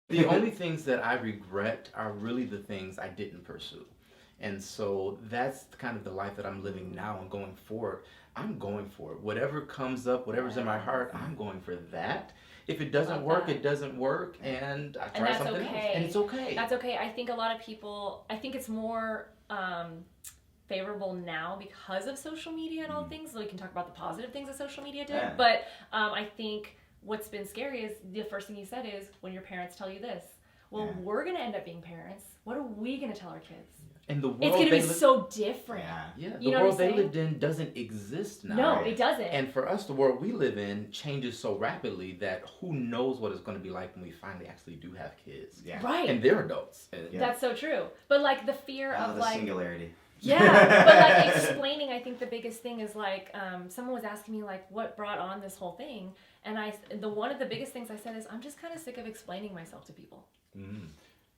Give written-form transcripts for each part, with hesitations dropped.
The only things that I regret are really the things I didn't pursue. And so that's kind of the life that I'm living now and going forward. I'm going for it. Whatever comes up, whatever's in my heart, I'm going for that. If it doesn't Love work, that. it doesn't work, and I And try that's something else. And okay. it's okay. That's okay. I think a lot of people, I think it's more favorable now because of social media and all things. So we can talk about the positive things that social media did. Yeah. But I think what's been scary is the first thing you said is when your parents tell you this. Well, Yeah. we're going to end up being parents. What are we going to tell our kids? And the world It's going to be they li- so different. Yeah. Yeah, You the know world what I'm they saying? lived in doesn't exist now. No, Right. it doesn't. And for us, the world we live in changes so rapidly that who knows what it's going to be like when we finally actually do have kids. Yeah. Right. And they're adults. And Yeah. That's so true. But like the fear Oh, of the like singularity. yeah, but like explaining, I think the biggest thing is like someone was asking me like what brought on this whole thing, and one of the biggest things I said is I'm just kind of sick of explaining myself to people.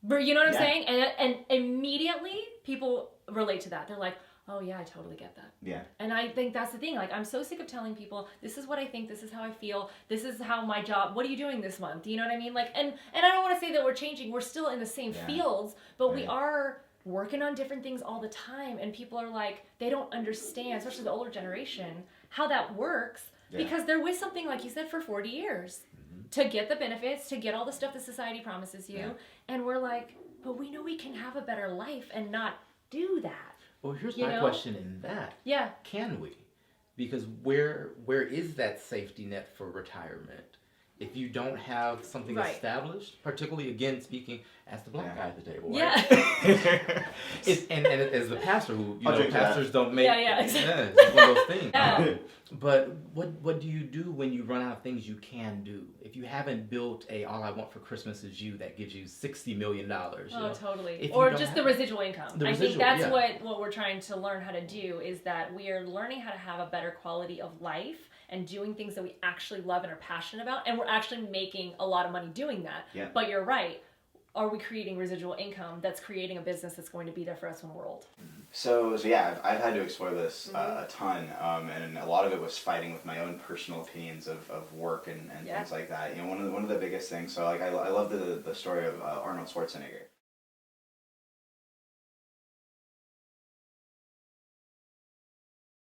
But you know what I'm Yeah. saying? And immediately people relate to that. They're like, oh yeah, I totally get that. Yeah. And I think that's the thing. Like, I'm so sick of telling people, this is what I think, this is how I feel, this is how my job, what are you doing this month? You know what I mean? Like, and I don't want to say that we're changing. We're still in the same Yeah. fields, but we Right. are working on different things all the time. And people are like, they don't understand, especially the older generation, how that works Yeah. because they're with something, like you said, for 40 years to get the benefits, to get all the stuff that society promises you. Yeah. And we're like, but we know we can have a better life and not do that. Well, here's You my know? question in that. Yeah. Can we? Because where is that safety net for retirement? If you don't have something Right. established, particularly again speaking as the black Yeah. guy at the table, right? Yeah. and as the pastor who I'll drink to that. pastors don't make Yeah, exactly. it's one of those things. Yeah. But what do you do when you run out of things you can do? If you haven't built a all I want for Christmas is you that gives you $60 million. Oh, totally. If you Or don't just have the it. residual income. The I think residual, that's yeah. what we're trying to learn how to do is that we are learning how to have a better quality of life and doing things that we actually love and are passionate about. And we're actually making a lot of money doing that. Yeah. But you're right. Are we creating residual income that's creating a business that's going to be there for us when we're old? So yeah, I've had to explore this a ton, and a lot of it was fighting with my own personal opinions of work and Yeah. things like that. You know, one of the biggest things. So like I love the story of Arnold Schwarzenegger.